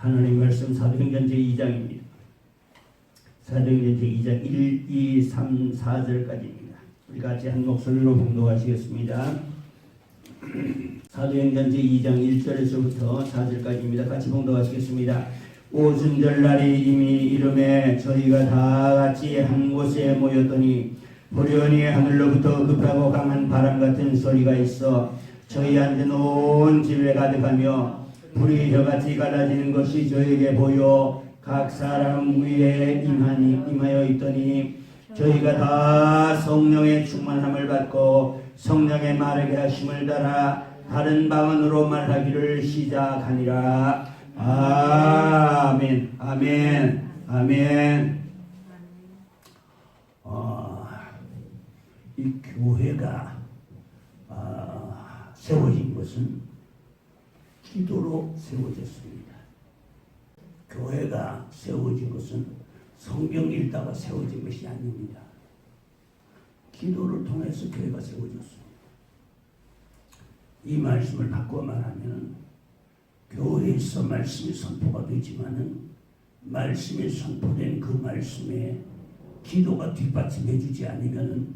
하나님 말씀 사도행전 제2장입니다. 사도행전 제2장 1, 2, 3, 4절까지입니다. 우리 같이 한 목소리로 봉독하시겠습니다. 사도행전 제2장 1절에서부터 4절까지입니다. 같이 봉독하시겠습니다. 오순절날이 이미 이름에 저희가 다 같이 한 곳에 모였더니 보려니 하늘로부터 급하고 강한 바람 같은 소리가 있어 저희 앉은 온 집에 가득하며 불이 혀같이 갈라지는 것이 저에게 보여 각 사람 위에 임하여 있더니 저희가 다 성령의 충만함을 받고 성령의 말하게 하심을 따라 다른 방언으로 말하기를 시작하니라. 아멘. 아멘. 아멘. 이 교회가 세워진 것은 기도로 세워졌습니다. 교회가 세워진 것은 성경 읽다가 세워진 것이 아닙니다. 기도를 통해서 교회가 세워졌습니다. 이 말씀을 바꿔 말하면 교회에서 말씀이 선포가 되지만은 말씀이 선포된 그 말씀에 기도가 뒷받침해 주지 않으면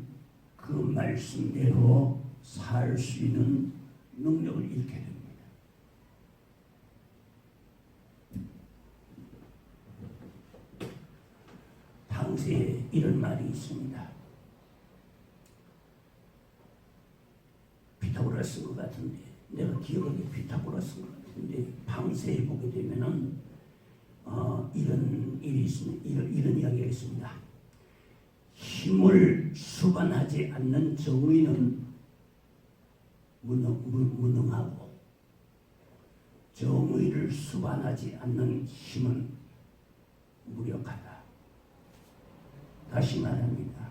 그 말씀대로 살 수 있는 능력을 잃게 됩니다. 당시에 이런 말이 있습니다. 피타고라스 것 같은데 내가 기억하기에 피타고라스 것 같은데 방세에 보게 되면은 이런 일이 있습니다. 이런 이야기가 있습니다. 힘을 수반하지 않는 정의는 무능하고 정의를 수반하지 않는 힘은 무력하다. 다시 말합니다.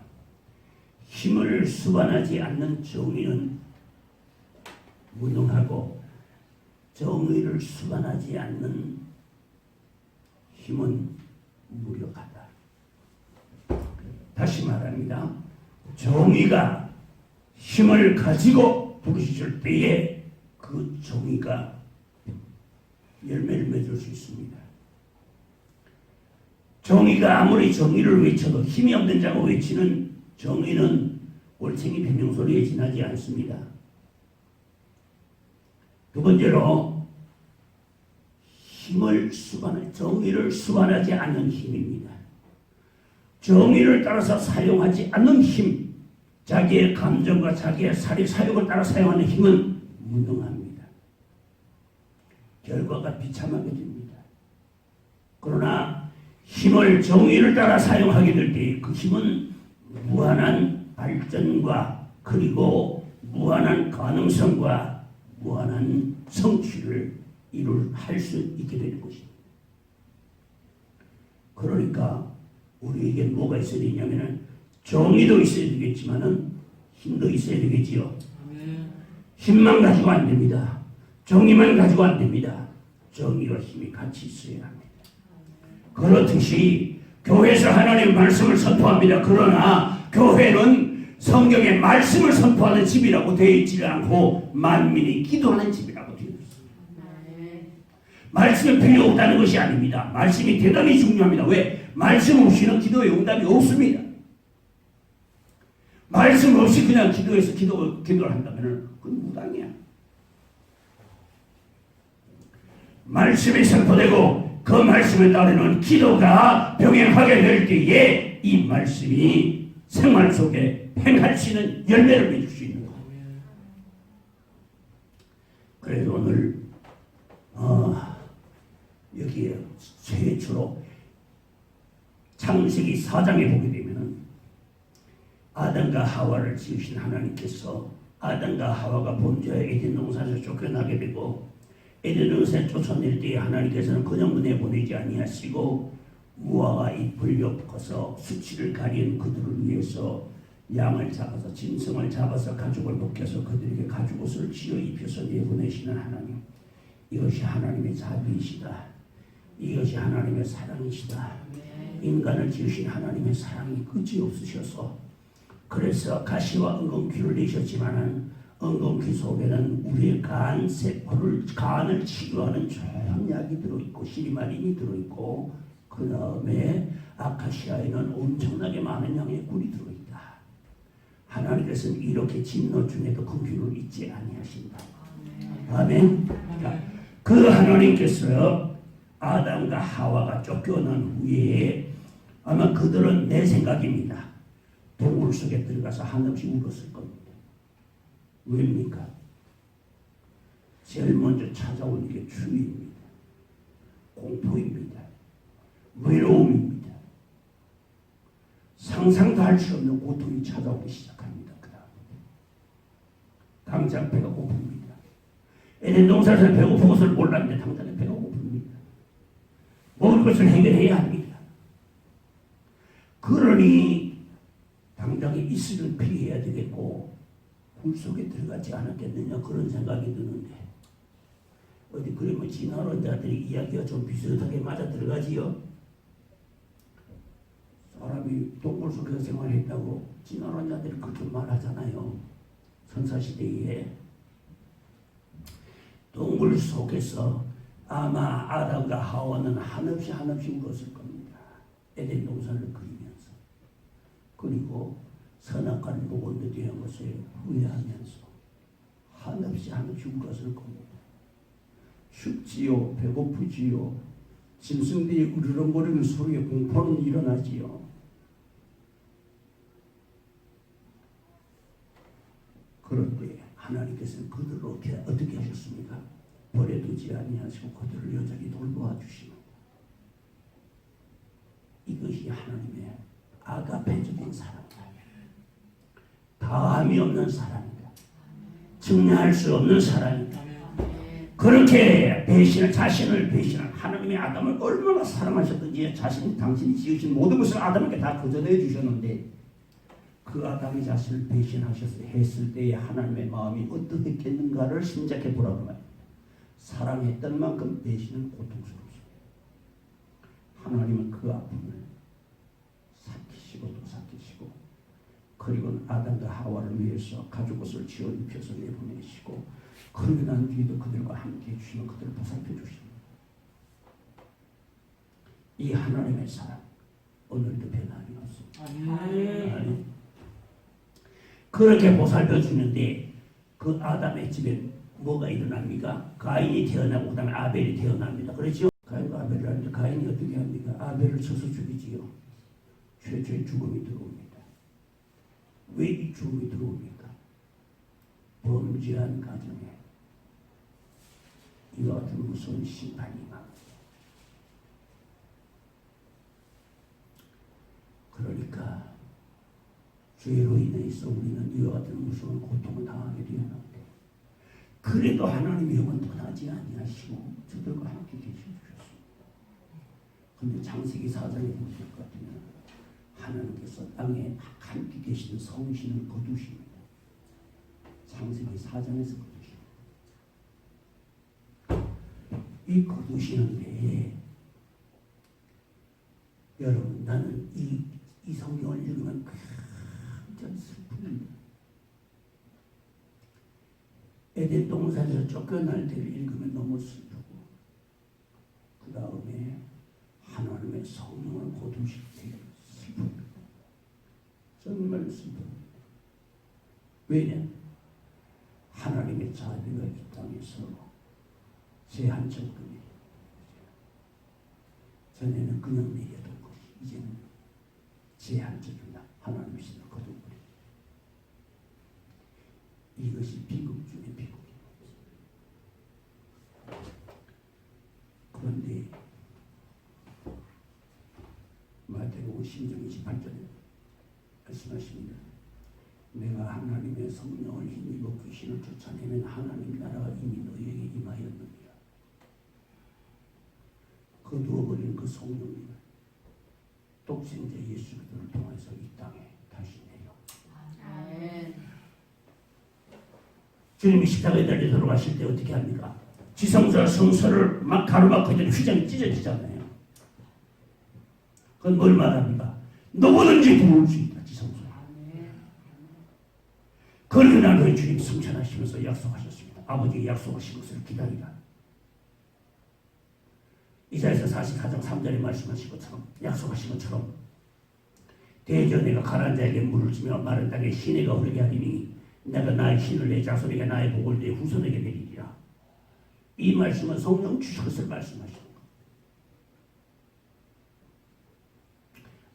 힘을 수반하지 않는 정의는 무능하고 정의를 수반하지 않는 힘은 무력하다. 다시 말합니다. 정의가 힘을 가지고 부르실 때에 그 정의가 열매를 맺을 수 있습니다. 정의가 아무리 정의를 외쳐도 힘이 없는 자가 외치는 정의는 올챙이 비명소리에 지나지 않습니다. 두 번째로 정의를 수반하지 않는 힘입니다. 정의를 따라서 사용하지 않는 힘, 자기의 감정과 자기의 사욕을 따라 사용하는 힘은 무능합니다. 결과가 비참하게 됩니다. 그러나 정의를 따라 사용하게 될 때 그 힘은 무한한 발전과 그리고 무한한 가능성과 무한한 성취를 할 수 있게 되는 것입니다. 그러니까 우리에게 뭐가 있어야 되냐면은 정의도 있어야 되겠지만은 힘도 있어야 되겠지요. 힘만 가지고 안 됩니다. 정의만 가지고 안 됩니다. 정의와 힘이 같이 있어야 합니다. 그렇듯이 교회에서 하나님의 말씀을 선포합니다. 그러나 교회는 성경의 말씀을 선포하는 집이라고 되어 있지 않고 만민이 기도하는 집이라고 되어 있습니다. 말씀이 필요 없다는 것이 아닙니다. 말씀이 대단히 중요합니다. 왜? 말씀 없이는 기도의 응답이 없습니다. 말씀 없이 그냥 기도해서 기도를 한다면 그건 무당이야. 말씀이 선포되고 그 말씀에 따르는 기도가 병행하게 될 때에 이 말씀이 생활 속에 행할 수 있는 열매를 맺을 수 있는 거예요. 그래서 오늘 여기에 최초로 창세기 4장에 보게 되면 아담과 하와를 지으신 하나님께서 아담과 하와가 본자의 에덴 동산에서 쫓겨나게 되고 에덴 동산에 쫓아낼 때에 하나님께서는 그냥 보내지 아니하시고 무화과 잎을 엮어서 수치를 가린 그들을 위해서 양을 잡아서 짐승을 잡아서 가죽을 벗겨서 그들에게 가죽옷을 지어 입혀서 내보내시는 하나님. 이것이 하나님의 자비이시다. 이것이 하나님의 사랑이시다. 인간을 지으신 하나님의 사랑이 끝이 없으셔서 그래서 가시와 엉겅퀴를 내셨지만은 엉겅퀴 속에는 우리의 간 세포를 간을 치료하는 좋은 약이 들어있고 시리마린이 들어있고 그 다음에 아카시아에는 엄청나게 많은 양의 꿀이 들어있다. 하나님께서는 이렇게 진노 중에도 긍휼을 잊지 아니하신다. 아멘. 그 하나님께서 아담과 하와가 쫓겨난 후에 아마 그들은 내 생각입니다. 동굴 속에 들어가서 한없이 울었을 겁니다. 왜입니까? 제일 먼저 찾아오는 게 추위입니다. 공포입니다. 외로움입니다. 상상도 할 수 없는 고통이 찾아오기 시작합니다. 그 다음에 당장 배가 고픕니다. 에덴 동산에서 배고픈 것을 몰랐는데 당장에 배가 고픕니다. 먹을 것을 해결해야 합니다. 그러니 당장에 이슬을 피해야 되겠고 굴 속에 들어가지 않았겠느냐 그런 생각이 드는데 어디 그러면 진화론 자들이 이야기가 좀 비슷하게 맞아 들어가지요. 사람이 동굴 속에서 생활했다고 진화론 자들이 그렇게 말하잖아요. 선사시대에 동굴 속에서 아마 아담과 하와는 한없이 울었을 겁니다. 에덴 동산을 그리면서 그리고 선악과를 먹었는데 대한 것을 후회하면서 한없이 울었을 겁니다. 춥지요, 배고프지요, 짐승들이 으르렁거리는 소리에 공포는 일어나지요. 그런데 하나님께서는 그들을 어떻게 하셨습니까? 버려두지 아니하시고 그들을 여전히 돌보아 주십니다. 이것이 하나님의 아가페적인 사랑이다. 다함이 없는 사랑이다. 증명할 수 없는 사랑이다. 그렇게 자신을 배신한 하나님의 아담을 얼마나 사랑하셨든지 당신이 지으신 모든 것을 아담에게 다 거저내 주셨는데 그 아담이 자신을 배신하셔서 했을 때에 하나님의 마음이 어떻겠는가를 생각해 보라고 말입니다. 사랑했던 만큼 배신은 고통스럽습니다. 하나님은 그 아픔을 삭히시고 또 삭히시고 그리고 아담과 하와를 위해서 가죽옷을 지어 입혀서 내보내시고 그러고 난 뒤에도 그들과 함께 해주시면 그들을 보살펴 주십니다. 이 하나님의 사랑 오늘도 변함이 없습니다. 그렇게 보살펴 주는데 그 아담의 집에 뭐가 일어납니까? 가인이 태어나고 그 다음에 아벨이 태어납니다. 그렇죠? 가인과 아벨을 하는데 가인이 어떻게 합니까? 아벨을 쳐서 죽이지요. 최초의 죽음이 들어옵니다. 왜 이 죽음이 들어옵니까? 범죄한 가정에 이와 같은 무서운 심판이 임합니다. 그러니까 죄로 인해서 우리는 이와 같은 무서운 고통을 당하게 되었는데 그래도 하나님의 영은 떠나지 아니하시고 저들과 함께 계셔주셨습니다. 그런데 창세기 4장에 보실 것 같으면 하나님께서 땅에 함께 계시는 성신을 거두십니다. 창세기 4장에서 거두십니다. 이 거두시는데 여러분 나는 이 성경을 읽으면 굉장히 슬픕니다. 에덴 동산에서 쫓겨날 때를 읽으면 너무 슬프고 그 다음에 하나님의 성령을 거두실 때 슬픕니다. 정말 슬픕니다. 왜냐? 하나님의 자비가 이 땅에서 제한적으로 내려. 전에는 그냥 내려던 것이 이제는 제한적이다. 하나님의 신을 거둬버려. 이것이 비극 중의 비극입니다. 그런데 마태복음 10장 28절에 말씀하십니다. 내가 하나님의 성령을 힘입어 귀신을 쫓아내면 하나님 나라가 이미 너희에게 임하였느니라. 거두어버린 그 성령님을 독생자 예수 그리스도를 통해서 이 땅에 다시 내려. 아멘. 주님이 십자가에 달려 돌아가실 때 어떻게 합니까? 지성소와 성소를 막 가로막고 휘장이 찢어지잖아요. 그건 뭘 말합니까? 누구든지 들어올 수 있다. 지성소에. 그러고 난 후에 주님 승천하시면서 약속하셨습니다. 아버지의 약속하신 것을 기다리라. 이사야서 44장 3절에 말씀하신 것처럼 약속하신 것처럼 대전에가 가라앉은 자에게 물을 주며 마른 땅에 시내가 흐르게 하리니 내가 나의 신을 내 자손에게 나의 복을 내 후손에게 내리리라. 이 말씀은 성령 주신 것을 말씀하시는 것.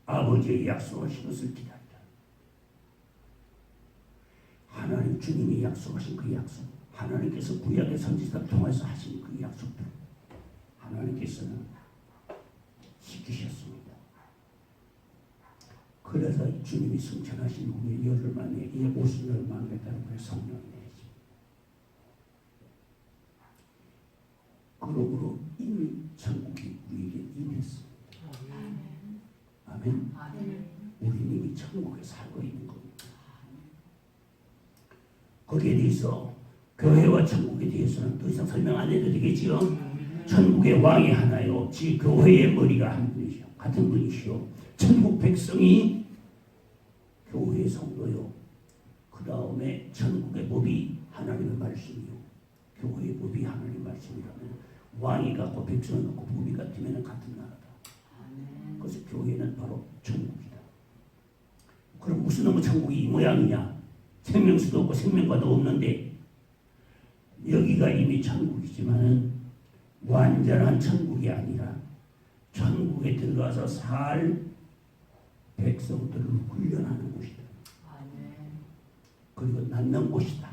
아버지의 약속하신 것을 기다리라. 하나님 주님이 약속하신 그 약속, 하나님께서 구약의 선지자를 통해서 하신 그 약속들 하나님께서는 지키셨습니다. 그래서 주님이 승천하신 후에 열흘 만에 이 오순절 만에 따른 성령이 내리십니다. 그러므로 이미 천국이 우리에게 임했습니다. 아멘. 우리는 이미 천국에 살고 있는 겁니다. 거기에 대해서 교회와 천국에 대해서는 더 이상 설명 안 해도 되겠지요. 천국의 왕이 하나요. 지 교회의 머리가 한 분이시오. 같은 분이시오. 천국 백성이 교회의 성도요. 그 다음에 천국의 법이 하나님의 말씀이요. 교회의 법이 하나님의 말씀이라면 왕이 갖고 백성을 갖고 법이 같으면 같은 나라다. 그래서 교회는 바로 천국이다. 그럼 무슨 놈의 천국이 이 모양이냐? 생명수도 없고 생명과도 없는데 여기가 이미 천국이지만은 완전한 천국이 아니라 천국에 들어가서 살 백성들을 훈련하는 곳이다. 그리고 낳는 곳이다.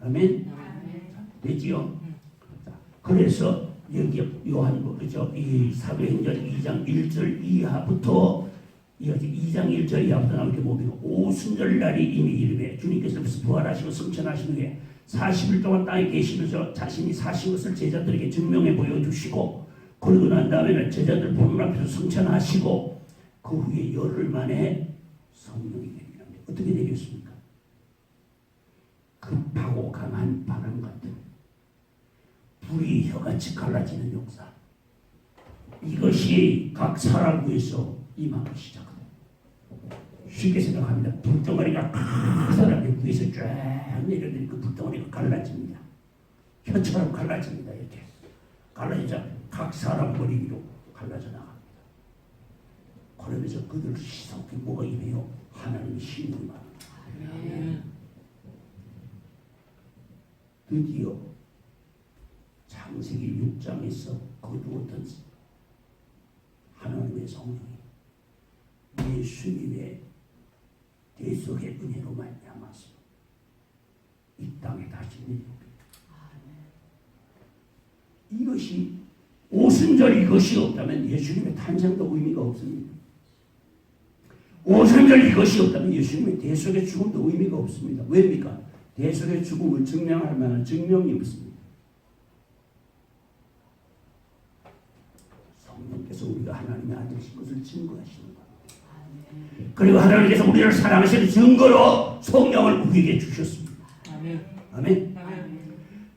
아멘. 되지요? 그래서 여기 요한복음 이 사도행전 2장 1절 이하부터 2장 1절 이하부터 나오게 보면 오순절 날이 이미 이름에 주님께서 부활하시고 승천하신 후에 40일 동안 땅에 계시면서 자신이 사신 것을 제자들에게 증명해 보여주시고 그러고 난 다음에는 제자들 보는 앞에서 승천하시고 그 후에 열흘 만에 성령이 내리는데 어떻게 내렸습니까? 급하고 강한 바람 같은 불이 혀같이 갈라지는 역사. 이것이 각 사람 위에서 임하기 시작합니다. 쉽게 생각합니다. 불덩어리가 큰 사람의 위에서 쫙 내려드니 그 불덩어리가 갈라집니다. 혀처럼 갈라집니다. 이렇게 갈라지자 각 사람 머리 위로 갈라져 나갑니다. 그러면서 그들 시속에 뭐가 임해요? 하나님의 신이 임합니다. 드디어 창세기 6장에서 거두었던 하나님의 성령이 예수님의 대속의 은혜로 말미암아서 이 땅에 다시 내려옵니다. 이것이 오순절 이것이 없다면 예수님의 탄생도 의미가 없습니다. 오순절 이것이 없다면 예수님의 대속의 죽음도 의미가 없습니다. 왜입니까? 대속의 죽음을 증명할 만한 증명이 없습니다. 성령께서 우리가 하나님의 아들이신 것을 증거하시는 겁니다. 그리고 하나님께서 우리를 사랑하시는 증거로 성령을 우리에게 주셨습니다. 아멘.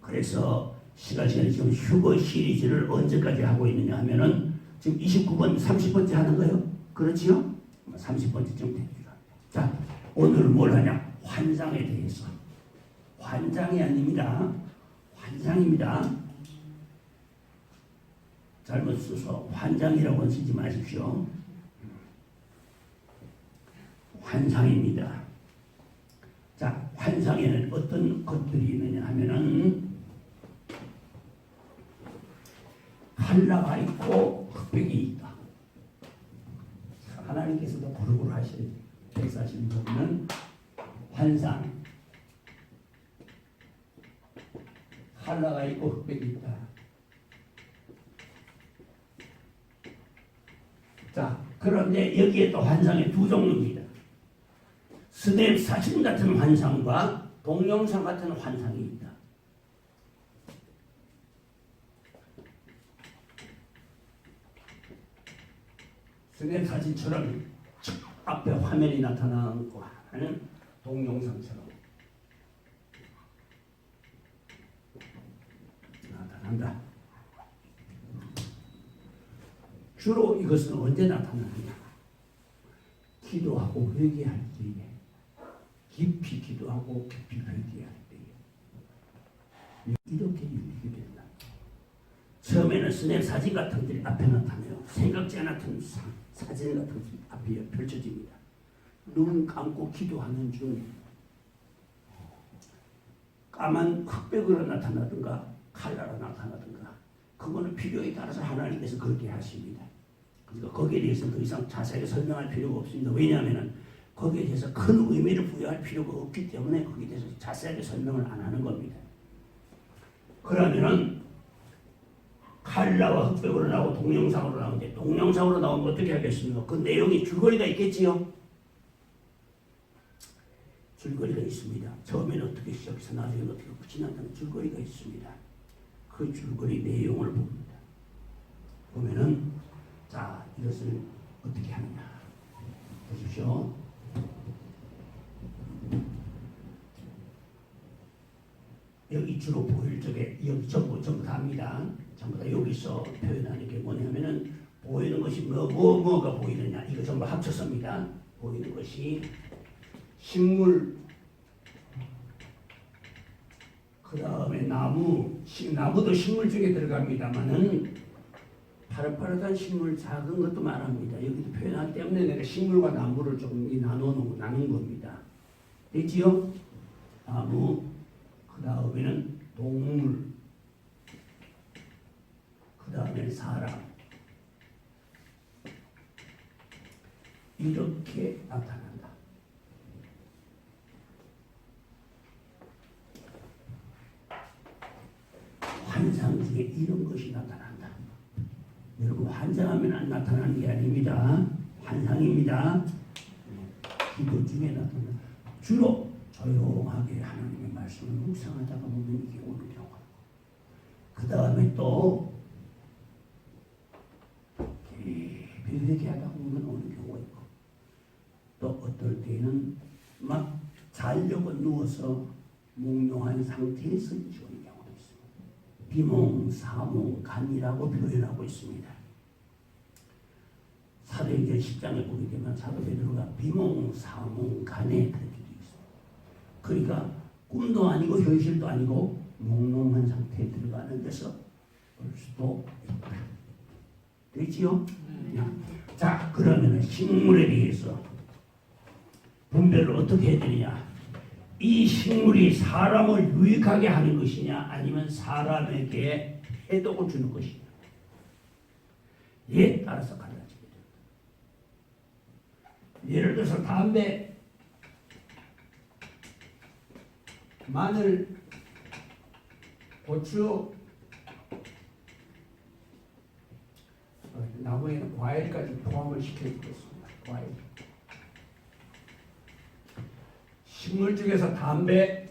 그래서 시간이 지금 휴거 시리즈를 언제까지 하고 있느냐 하면은 지금 29번, 30번째 하는 거예요. 그렇지요? 30번째쯤 되리라. 자, 오늘 뭘 하냐? 환상에 대해서. 환상이 아닙니다. 환상입니다. 잘못 써서 환장이라고 쓰지 마십시오. 환상입니다. 자, 환상에는 어떤 것들이 있느냐 하면은 한라가 있고 흑백이 있다. 하나님께서도 고르고루 하셔야 돼요. 140번은 환상. 한라가 있고 흑백이 있다. 자, 그런데 여기에 또 환상의 두 종류입니다. 스냅 사진 같은 환상과 동영상 같은 환상이 있다. 스냅 사진처럼 앞에 화면이 나타나고 하는 동영상처럼 나타난다. 주로 이것은 언제 나타나느냐? 기도하고 회개할 때에 깊이 기도하고 깊이 회개해야 돼요. 이렇게 유익이 된다. 처음에는 스냅 사진 같은 것들이 앞에 나타나요. 생각지 않았던 사진 같은 것들이 앞에 펼쳐집니다. 눈 감고 기도하는 중에 까만 흑백으로 나타나든가 칼라로 나타나든가 그거는 필요에 따라서 하나님께서 그렇게 하십니다. 그러니까 거기에 대해서는 더 이상 자세하게 설명할 필요가 없습니다. 왜냐하면 거기에 대해서 큰 의미를 부여할 필요가 없기 때문에 거기에 대해서 자세하게 설명을 안 하는 겁니다. 그러면은 칼라와 흑백으로 나오고 동영상으로 나오는데 동영상으로 나오면 어떻게 하겠습니까? 그 내용이 줄거리가 있겠지요? 줄거리가 있습니다. 처음에는 어떻게 시작해서 나중에 어떻게 끝이 난다는 줄거리가 있습니다. 그 줄거리 내용을 봅니다. 보면은 자 이것을 어떻게 하느냐 보십시오. 여기 주로 보일 쪽에 여기 전부 다 합니다. 전부 다 여기서 표현하는 게 뭐냐면은 보이는 것이 뭐가 보이느냐 이거 전부 합쳐서입니다. 보이는 것이 식물, 그 다음에 나무도 식물 중에 들어갑니다만은 파릇파릇한 식물 작은 것도 말합니다. 여기도 표현하기 때문에 내가 식물과 나무를 조금 나눈 겁니다. 됐지요? 나무, 그 다음에는 동물, 그 다음에 사람. 이렇게 나타난다. 환상 중에 이런 것이 나타난다. 여러분 환상하면 안 나타나는 게 아닙니다. 환상입니다. 기도 중에 나타난다. 주로 조용하게 하나님의 말씀을 묵상하다가 보면 이게 오는 경우가 있고 그 다음에 또 깊이 회개하다 보면 오는 경우가 있고 또 어떨 때는 막 자려고 누워서 몽롱한 상태에서 오는 경우도 있습니다. 비몽사몽간이라고 표현하고 있습니다. 사도행전 10장에 보게 되면 사도 베드로가 비몽사몽간에 그렇게 되어 있습니다. 그러니까 꿈도 아니고 현실도 아니고 몽롱한 상태에 들어가는 데서 볼 수도 있다. 되지요? 자, 그러면 식물에 대해서 분별을 어떻게 해야 되느냐? 이 식물이 사람을 유익하게 하는 것이냐 아니면 사람에게 해독을 주는 것이냐 에 따라서 갈라지게 됩니다. 예를 들어서 담배, 마늘, 고추, 나무에는 과일까지 포함을 시켜주겠습니다. 과일. 식물 중에서 담배,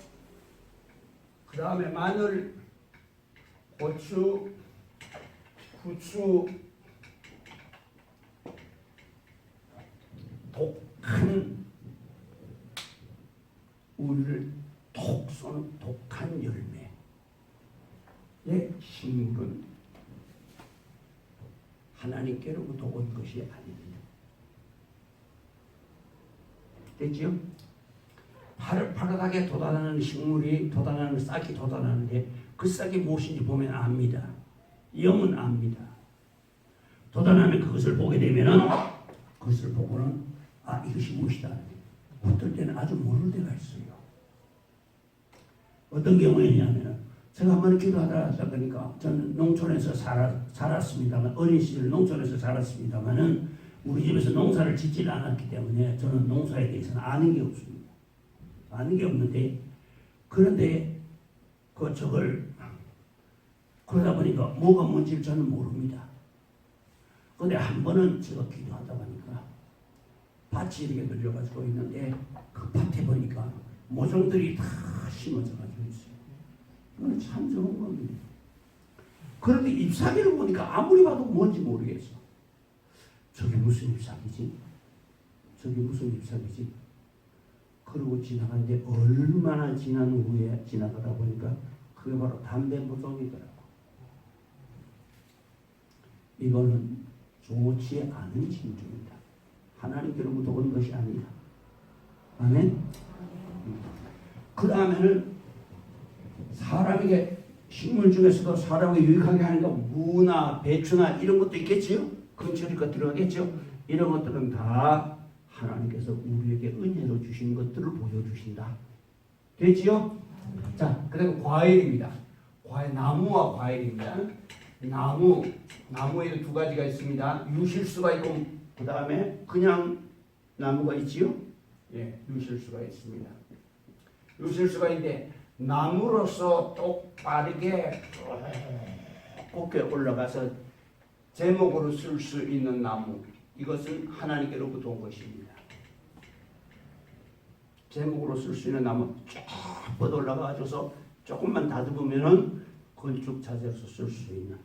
그 다음에 마늘, 고추, 후추, 독한 우리를 톡 쏘는 독한 열매의 식물은 하나님께로부터 온 것이 아닙니다. 됐죠? 파릇파릇하게 돋아나는 식물이 싹이 돋아나는데 그 싹이 무엇인지 보면 압니다. 영은 압니다. 돋아나는 그것을 보게 되면은 그것을 보고는 이것이 무엇이다. 어떨 때는 아주 모를 때가 있어요. 어떤 경우에냐면은 제가 한번 기도하다 보니까 저는 농촌에서 자랐습니다만 어린 시절 농촌에서 자랐습니다만은 우리 집에서 농사를 짓지를 않았기 때문에 저는 농사에 대해서는 아는 게 없습니다. 아는 게 없는데 그런데 그러다 보니까 뭐가 뭔지를 저는 모릅니다. 그런데 한 번은 제가 기도하다 보니까 밭이 이렇게 늘려가지고 있는데 그 밭에 보니까 모종들이 다 심어져 가지고 있어요. 이건 참 좋은 겁니다. 그런데 잎사귀를 보니까 아무리 봐도 뭔지 모르겠어. 저게 무슨 잎사귀지? 저게 무슨 잎사귀지? 그러고 지나가는데 얼마나 지난 후에 지나가다 보니까 그게 바로 담배 모종이더라고. 이거는 좋지 않은 징조입니다. 하나님께로부터 온 것이 아니다. 아멘? 그 다음에는 사람에게 식물 중에서도 사람에게 유익하게 하는 거 무나 배추나 이런 것도 있겠지요. 근처리가 들어가겠죠. 이런 것들은 다 하나님께서 우리에게 은혜로 주신 것들을 보여주신다. 됐지요? 자, 그리고 과일입니다. 나무와 과일입니다. 나무에 두 가지가 있습니다. 유실수가 있고 그 다음에 그냥 나무가 있지요. 예, 유실수가 있습니다. 유실수가 있는데 나무로서 똑바르게 곱게 올라가서 제목으로 쓸 수 있는 나무, 이것은 하나님께로부터 온 것입니다. 제목으로 쓸 수 있는 나무 쫙 뻗어 올라가줘서 조금만 다듬으면은 건축 자재로서 쓸 수 있는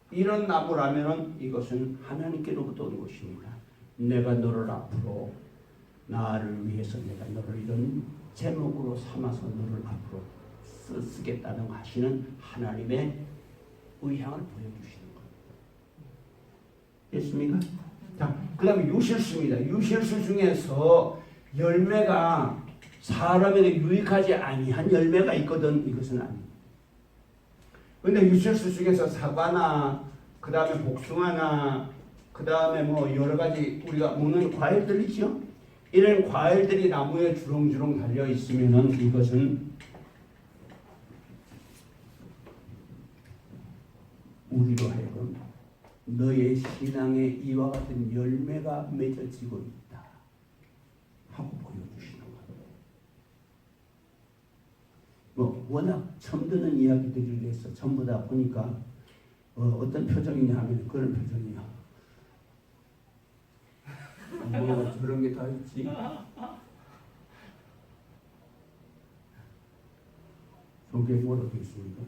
이런 나무라면은 이것은 하나님께로부터 온 것입니다. 내가 너를 앞으로 나를 위해서 내가 너를 이런 제목으로 삼아서 너를 앞으로 쓰겠다는 하시는 하나님의 의향을 보여주시는 것. 됐습니까? 자, 그 다음에 유실수입니다. 유실수 중에서 열매가 사람에게 유익하지 아니한 열매가 있거든. 이것은 아닙니다. 그런데 유실수 중에서 사과나 그 다음에 복숭아나 그 다음에 뭐 여러 가지 우리가 먹는 과일들 있죠. 이런 과일들이 나무에 주렁주렁 달려 있으면은 이것은 우리로 하여금 너의 신앙에 이와 같은 열매가 맺어지고 있다 하고 보여주시는 거예요. 뭐 워낙 처음 듣는 이야기들이 있어 전부 다 보니까 어떤 표정이냐 하면 그런 표정이야. 뭐 저런 게 다 있지. 성경에 뭐라고 있습니까?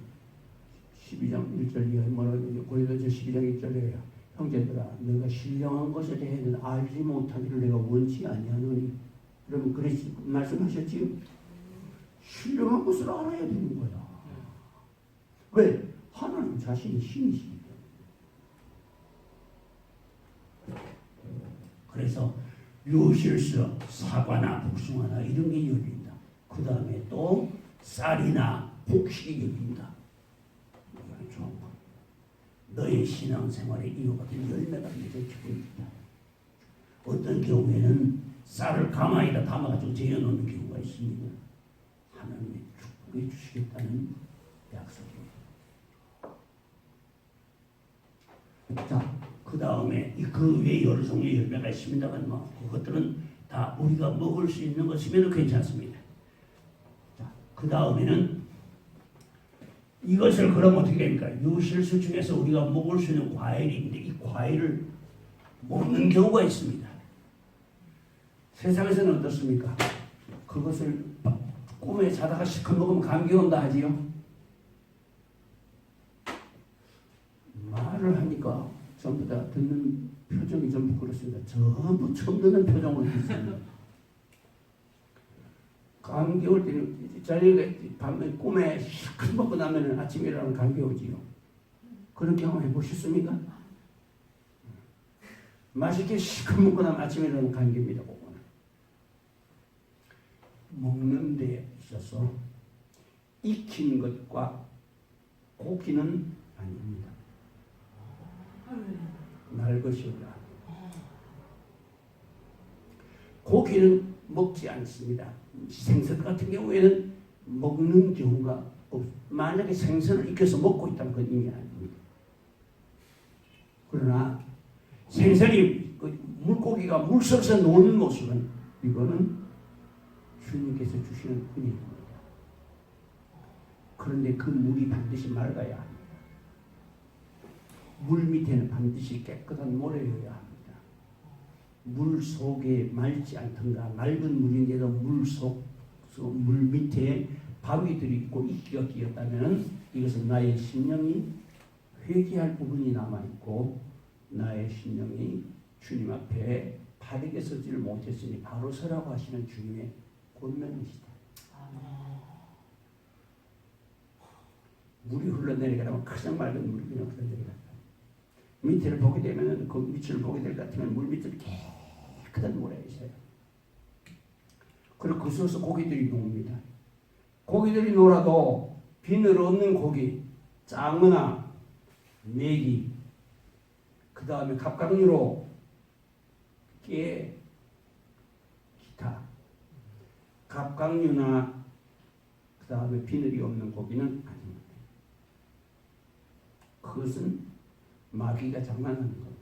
12장 1절 이하에 뭐라고 있는지 고린도서 12장 1절에 형제들아 내가 신령한 것에 대해서는 알지 못하기를 내가 원치 아니하노니. 여러분 그랬지 말씀하셨지요? 신령한 것을 알아야 되는 거야. 왜? 하나님 자신이 신이시기 때문에. 그래서 유실수, 사과나 복숭아나 이런 게 열린다. 그 다음에 또 쌀이나 곡식이 열린다. 이건 좋은 거. 너의 신앙생활에 이와 같은 열매가 맺어지고 있다. 어떤 경우에는 쌀을 가마에다 담아가지고 재어놓는 경우가 있습니다. 하나님의 축복해 주시겠다는 약속입니다. 자, 그 다음에 그 외에 여러 종류의 열매가 있습니다만 뭐 그것들은 다 우리가 먹을 수 있는 것이면 괜찮습니다. 자, 그 다음에는 이것을 그럼 어떻게 됩니까? 유실수 중에서 우리가 먹을 수 있는 과일인데 이 과일을 먹는 경우가 있습니다. 세상에서는 어떻습니까? 그것을 꿈에 자다가 시커 먹으면 감기 온다 하지요. 말을 하니까 전부 다 듣는 표정이 전부 그렇습니다. 전부 처음 듣는 표정으로 있습니다. 감기 올 때는 저녁에 밤에 꿈에 시큰 먹고 나면 아침에 일어나면 감기 오지요. 그런 경험 해보셨습니까? 맛있게 시큰 먹고 나면 아침에 일어나면 감기입니다. 그거는. 먹는 데 있어서 익힌 것과 고기는 아닙니다. 날 것이다. 고기는 먹지 않습니다. 생선 같은 경우에는 먹는 경우가 만약에 생선을 익혀서 먹고 있다면 그건 의미 아닙니다. 그러나 생선이 물고기가 물속에서 노는 모습은 이거는 주님께서 주시는 은혜입니다. 그런데 그 물이 반드시 맑아야 합니다. 물 밑에는 반드시 깨끗한 모래여야 합니다. 물 속에 맑지 않던가 맑은 물인데도 물 밑에 바위들이 있고 이끼가 끼었다면 이것은 나의 심령이 회개할 부분이 남아있고 나의 심령이 주님 앞에 바르게 서지를 못했으니 바로 서라고 하시는 주님의 권면이시다. 물이 흘러내리가면 가장 맑은 물이 그냥 흘러내리가 밑을 보게 되면 그 밑을 보게 될 것 같으면 물 밑을 깨끗한 모래에 있어요. 그리고 그 속에서 고기들이 나옵니다. 고기들이 놀아도 비늘 없는 고기, 짱어나 메기, 그 다음에 갑각류로 깨, 기타, 갑각류나 그 다음에 비늘이 없는 고기는 아닙니다. 그것은 마귀가 장난하는 겁니다.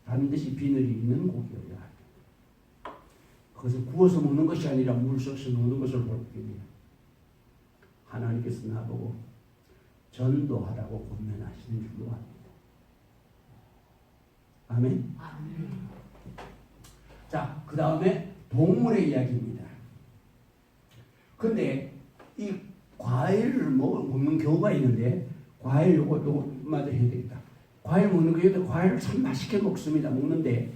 반드시 비늘이 있는 고기여야 합니다. 그것을 구워서 먹는 것이 아니라 물 속에서 먹는 것을 볼 뿐이에요. 하나님께서 나보고 전도하라고 권면하시는 줄로 압니다. 아멘. 아멘. 자, 그 다음에 동물의 이야기입니다. 근데 이 과일을 먹는 경우가 있는데, 과일 요거 마저 해야 되겠다. 과일 먹는 거 있는데 과일을 참 맛있게 먹습니다. 먹는데,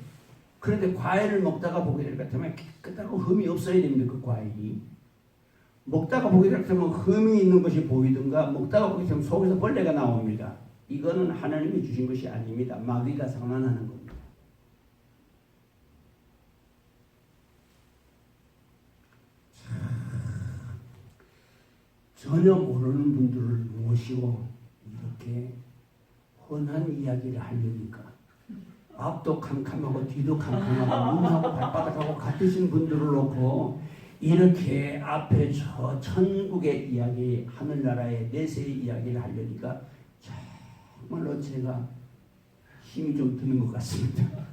그런데 과일을 먹다가 보게 될 것 같으면 깨끗하고 흠이 없어야 됩니다. 그 과일이. 먹다가 보게 될 것 같으면 흠이 있는 것이 보이든가, 먹다가 보게 되면 속에서 벌레가 나옵니다. 이거는 하나님이 주신 것이 아닙니다. 마귀가 장난하는 겁니다. 전혀 모르는 분들을 모시고 이렇게 훤한 이야기를 하려니까 앞도 캄캄하고 뒤도 캄캄하고 눈하고 발바닥하고 같으신 분들을 놓고 이렇게 앞에 저 천국의 이야기, 하늘나라의 내세의 이야기를 하려니까 정말로 제가 힘이 좀 드는 것 같습니다.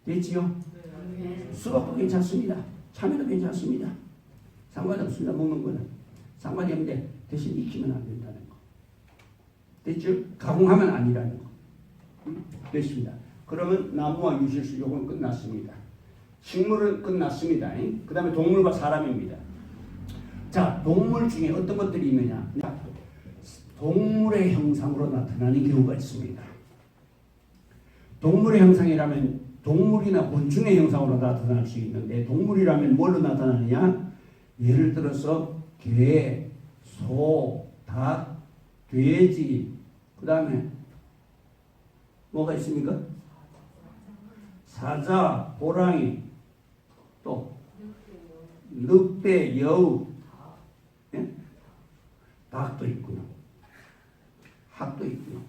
됐지요? 수박도 괜찮습니다. 참외도 괜찮습니다. 상관없습니다. 먹는 거는 상관이 없는데 대신 익히면 안 된다는 거. 됐죠? 가공하면 아니라는 거. 됐습니다. 그러면 나무와 유실수 요건 끝났습니다. 식물은 끝났습니다. 그 다음에 동물과 사람입니다. 자, 동물 중에 어떤 것들이 있느냐? 동물의 형상으로 나타나는 경우가 있습니다. 동물의 형상이라면 동물이나 곤충의 형상으로 나타날 수 있는데, 동물이라면 뭘로 나타나느냐? 예를 들어서 개, 소, 닭, 돼지, 그 다음에 뭐가 있습니까? 사자, 호랑이, 또 늑대, 여우, 예? 닭도 있고요. 학도 있고요.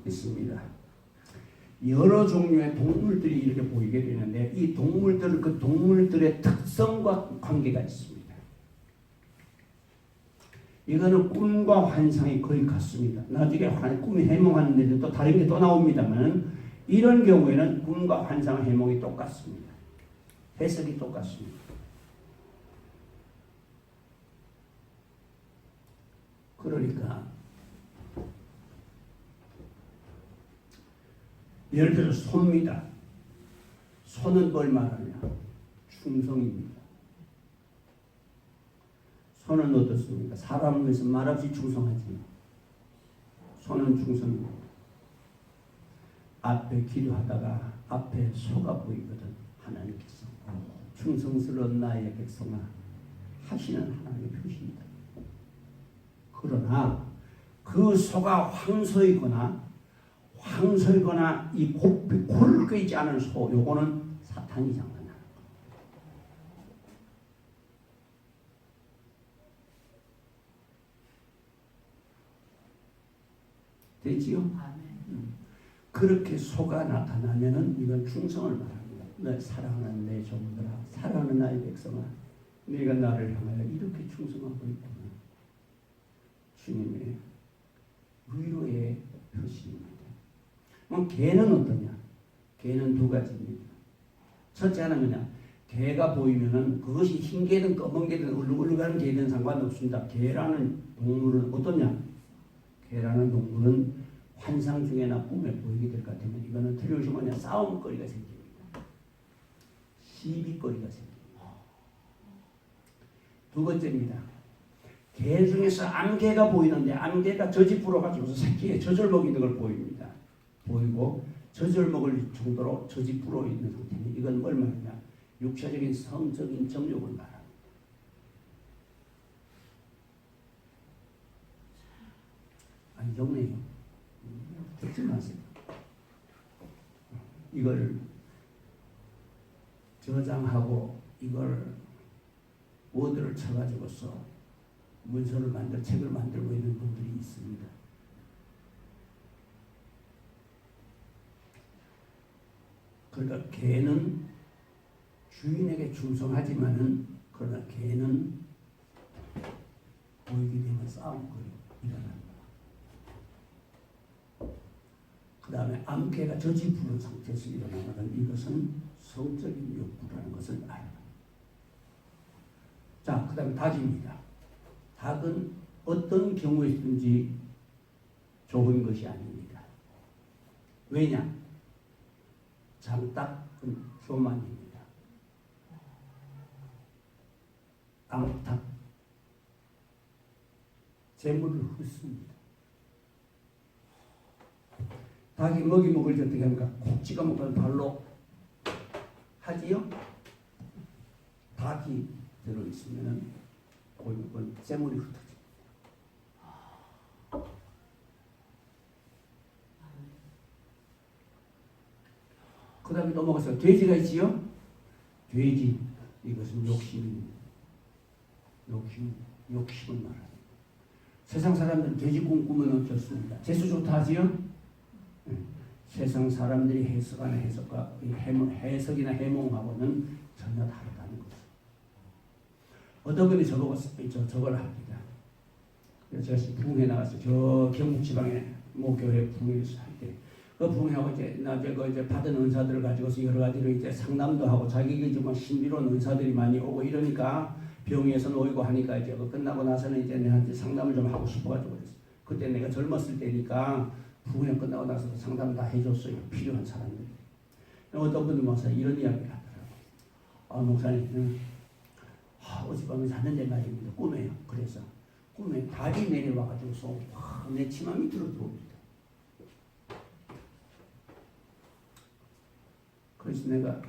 있습니다. 여러 종류의 동물들이 이렇게 보이게 되는데, 이 동물들은 그 동물들의 특성과 관계가 있습니다. 이거는 꿈과 환상이 거의 같습니다. 나중에 꿈이 해몽하는데 또 다른 게 또 나옵니다만, 이런 경우에는 꿈과 환상, 해몽이 똑같습니다. 해석이 똑같습니다. 그러니까 예를 들어서 소입니다. 소는 뭘 말하냐? 충성입니다. 소는 어떻습니까? 사람을 위해서 말없이 충성하지. 소는 충성입니다. 앞에 기도하다가 앞에 소가 보이거든. 하나님께서 충성스러운 나의 백성아 하시는 하나님의 표시입니다. 그러나 그 소가 황소이거나 이 코를 꿰지 않은 소, 요거는 사탄이 장난하는 거예요. 되지요? 그렇게 소가 나타나면은 이건 충성을 말합니다. 너 사랑하는 내 종들아, 사랑하는 나의 백성아, 네가 나를 향하여 이렇게 충성하고 있구나. 주님의 위로의 표시입니다. 그럼 개는 어떠냐? 개는 두 가지입니다. 첫째 하나는 뭐냐? 개가 보이면은 그것이 흰 개든 검은 개든 울룩울룩한 개든 상관없습니다. 개라는 동물은 어떠냐? 개라는 동물은 환상 중에나 꿈에 보이게 될 것 같으면 이거는 틀림없이 뭐냐? 싸움거리가 생깁니다. 시비거리가 생깁니다. 두 번째입니다. 개 중에서 암개가 보이는데 암개가 저지 불어가지고 새끼에 젖을 먹이는 걸 보입니다. 보이고 젖을 먹을 정도로 저지 불어 있는 상태는 이건 뭘 말하냐? 육체적인 성적인 정욕을 말합니다. 아니 영네요. 듣지 마세요. 이걸 저장하고 이걸 워드를 쳐가지고서 문서를 책을 만들고 있는 분들이 있습니다. 그러니까 개는 주인에게 충성하지만은 그러나 개는 보이게 되면 싸움거리 일어납니다. 그 다음에 암개가 저지 부른 상태에서 일어나는 이것은 성적인 욕구라는 것을 알아요. 자, 그 다음에 닭입니다. 닭은 어떤 경우에든지 좋은 것이 아닙니다. 왜냐? 장닭은 교만입니다. 앙닭, 재물을 흡습니다. 닭이 먹이 먹을 때 어떻게 합니까? 콕 찍어 먹으면 발로 하지요? 닭이 들어있으면 골목은 재물이 흩어집니다. 그 다음에 넘어가서 돼지가 있지요? 돼지, 이것은 욕심입니다. 욕심을 말합니다. 세상 사람들은 돼지 꿈꾸면 어떻습니까? 재수 좋다 하지요? 네. 세상 사람들이 해석이나 해몽하고는 전혀 다르다는 거죠. 어떤 분이 저걸 합니다. 제가 부흥회 나가서 저 경북 지방에 모교회 부흥회에서 할 때, 그 부흥회하고 이제 받은 은사들을 가지고서 여러 가지로 이제 상담도 하고 자기가 정말 신비로운 은사들이 많이 오고 이러니까 병에서 놓이고 하니까 이제 끝나고 나서는 이제 내한테 상담을 좀 하고 싶어가지고 그랬어. 그때 내가 젊었을 때니까 부흥회 끝나고 나서 상담 다 해줬어요. 필요한 사람들이. 어떤 분이 와서 이런 이야기를 하더라고요. 목사님, 어젯밤에 잤는데 말입니다. 꿈에요. 그래서 꿈에 달이 내려와가지고서 내 치마 밑으로 들어옵니다. 그래서 내가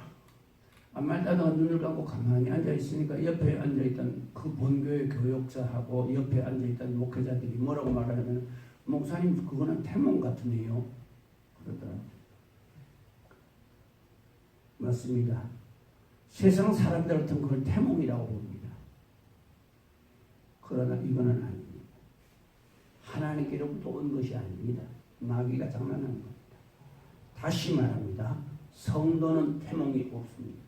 아무 말도 안 하고 눈을 감고 가만히 앉아있으니까 옆에 앉아있던 그 본교의 교역자하고 옆에 앉아있던 목회자들이 뭐라고 말하냐면, 목사님 그거는 태몽 같으네요. 그러더라고요. 맞습니다. 세상 사람들한테는 그걸 태몽이라고 봅니다. 그러나 이거는 아닙니다. 하나님께로부터 온 것이 아닙니다. 마귀가 장난하는 겁니다. 다시 말합니다. 성도는 태몽이 없습니다.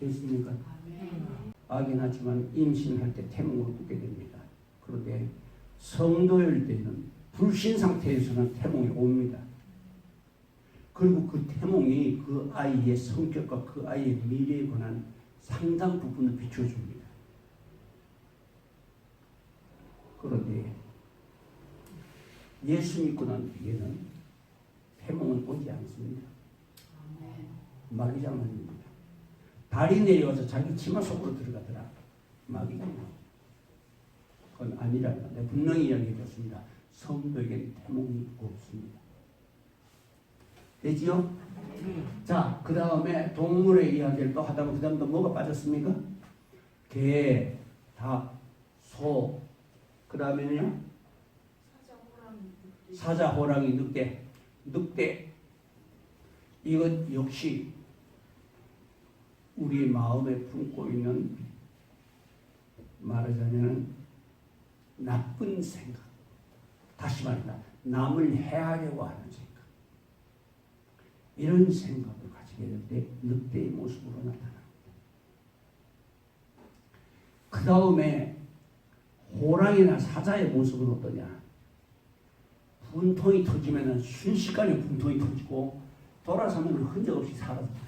됐습니까? 아긴 하지만 임신할 때 태몽을 꾸게 됩니다. 그런데 성도일 때는 불신 상태에서는 태몽이 옵니다. 그리고 그 태몽이 그 아이의 성격과 그 아이의 미래에 관한 상당 부분을 비춰줍니다. 그런데 예수 믿고 난 뒤에는 태몽은 오지 않습니다. 마귀 장난입니다. 달이 내려와서 자기 치마 속으로 들어가더라. 마귀 장난. 그건 아니라는 거. 내가 분명히 이야기해 줬습니다. 성도에게는 태몽이 없습니다. 되지요? 자, 그 다음에 동물의 이야기를 또 하다 보면 그 다음 또 뭐가 빠졌습니까? 개, 닭, 소, 그 다음에는요? 사자, 호랑이, 늑대. 늑대. 이것 역시 우리 마음에 품고 있는, 말하자면 나쁜 생각. 다시 말한다. 남을 해하려고 하는 생각. 이런 생각을 가지게 될 때 늑대의 모습으로 나타납니다. 그 다음에 호랑이나 사자의 모습은 어떠냐? 분통이 터지면 순식간에 분통이 터지고 돌아서면 흔적 없이 사라집니다.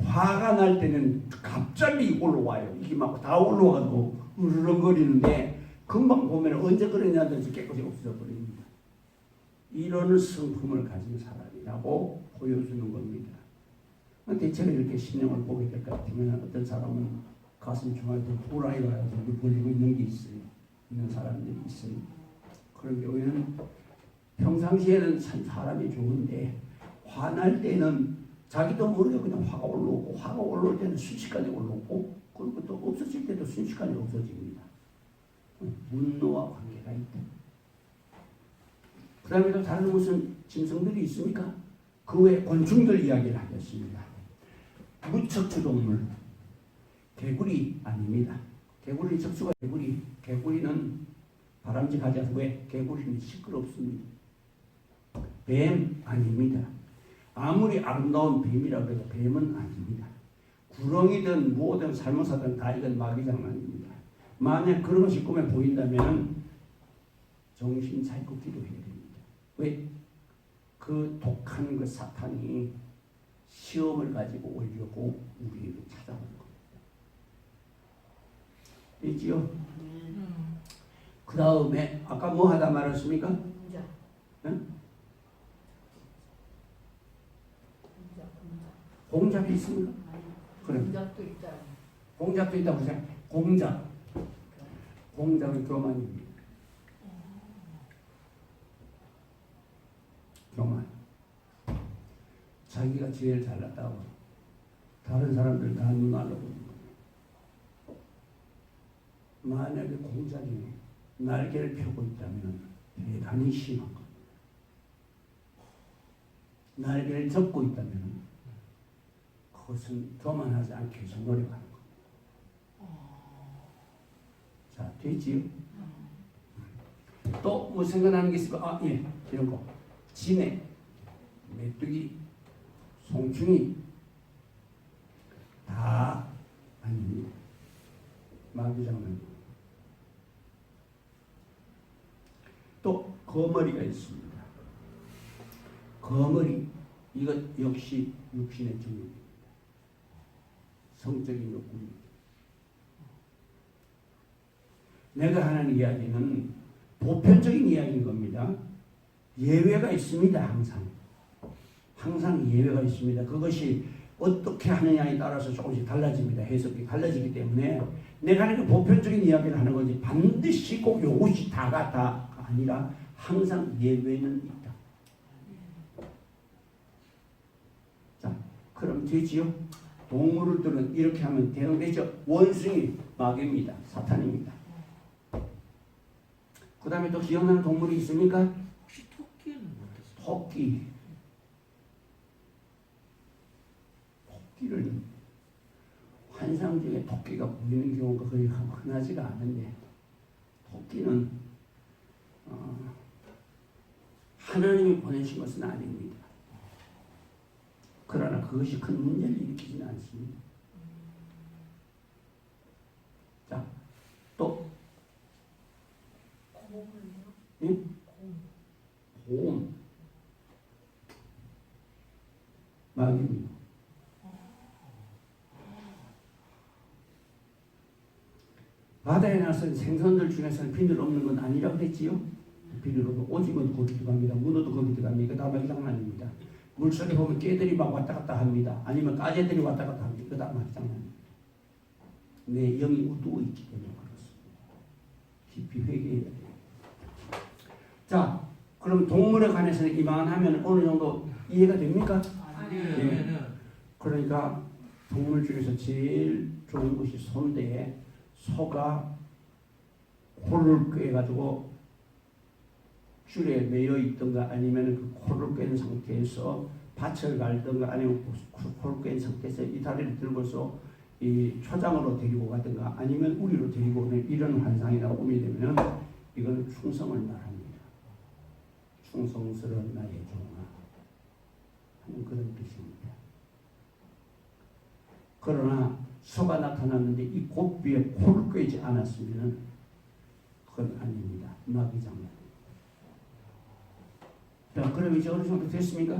화가 날 때는 갑자기 올라와요. 이게 막 다 올라와가지고 으르렁거리는데 금방 보면 언제 그러냐든지 깨끗이 없어져 버립니다. 이런 성품을 가진 사람이라고 보여주는 겁니다. 대체로 이렇게 신령을 보게 될 것 같으면 어떤 사람은 가슴 중앙에 호랑이가 와서 벌리고 있는 게 있어요. 있는 사람들이 있어요. 그런 경우에는 평상시에는 참 사람이 좋은데 화날 때는 자기도 모르게 그냥 화가 올라오고, 화가 올라올 때는 순식간에 올라오고, 그리고 또 없어질 때도 순식간에 없어집니다. 분노와 관계가 있다. 그 다음에 또 다른 무슨 짐승들이 있습니까? 그 외에 곤충들 이야기를 하겠습니다. 무척추동물, 개구리 아닙니다. 개구리 척수가 개구리는 바람직하지 않고 왜? 개구리는 시끄럽습니다. 뱀 아닙니다. 아무리 아름다운 뱀이라고 해도 뱀은 아닙니다. 구렁이든 뭐든 살모사든 다 이건 마귀 장난입니다. 만약 그런 것이 꿈에 보인다면 정신 차리고 기도해야 됩니다. 왜? 그 독한 그 사탄이 시험을 가지고 오려고 우리에게 찾아오는 겁니다. 있지요? 그 다음에 아까 뭐 하다 말았습니까? 공작이 있습니까? 그래. 공작도 있다고 보세요. 공작은 교만입니다. 교만. 자기가 제일 잘났다고 다른 사람들 다 눈 알아보는 거예요. 만약에 공작이 날개를 펴고 있다면 대단히 심한 겁니다. 날개를 접고 있다면 그것은 교만하지 않기 위해서 노력하는 겁니다. 자, 되지요? 또 뭐 생각나는 게 있을까? 예, 이런 거. 진해, 메뚜기, 송충이 다 아닙니다. 마귀장난. 또 거머리가 있습니다. 거머리, 이것 역시 육신의 정욕입니다. 성적인 욕구입니다. 내가 하는 이야기는 보편적인 이야기인 겁니다. 예외가 있습니다. 항상 예외가 있습니다. 그것이 어떻게 하느냐에 따라서 조금씩 달라집니다. 해석이 달라지기 때문에 내가 하는 게 보편적인 이야기를 하는 거지 반드시 꼭 요것이 다가 아니라 항상 예외는 있다. 자, 그럼 되지요? 동물들은 이렇게 하면 대응되죠. 원숭이 마귀입니다. 사탄입니다. 그 다음에 또 기억나는 동물이 있습니까? 혹시 토끼는 어떠세요? 토끼를 환상 중에 토끼가 보이는 경우가 거의 흔하지가 않은데 토끼는 하나님이 보내신 것은 아닙니다. 그러나 그것이 큰 문제를 일으키지는 않습니다. 자, 또 응? 곰 마귀입니다. 바다에 나선 생선들 중에서는 비늘 없는 건 아니라고 그랬지요? 비늘 없고 오징어도 거기 들어갑니다. 문어도 거기 들어갑니다. 이거 다 마귀 장난입니다. 물속에 보면 깨들이 막 왔다 갔다 합니다. 아니면 까제들이 왔다 갔다 합니다. 이거 다 마귀 장난입니다. 내 영이 우두어 있기 때문에 그렇습니다. 깊이 회개해야 돼요. 자, 그럼 동물에 관해서는 이만하면 어느 정도 이해가 됩니까? 예. 그러니까 동물 중에서 제일 좋은 것이 소인데 소가 코를 꿰가지고 줄에 매여 있던가 아니면 그 코를 꿰는 상태에서 밭을 갈던가 아니면 코를 꿰는 상태에서 이 다리를 들고서 이 초장으로 데리고 가든가 아니면 우리로 데리고 오는 이런 환상이 나오게 되면 이건 충성을 말합니다. 충성스러운 나의 종아 하는 그런 뜻입니다. 그러나 소가 나타났는데 이 곱비에 코를 꿰지 않았으면 그건 아닙니다. 마귀 장난. 자, 그럼 이제 어느 정도 됐습니까?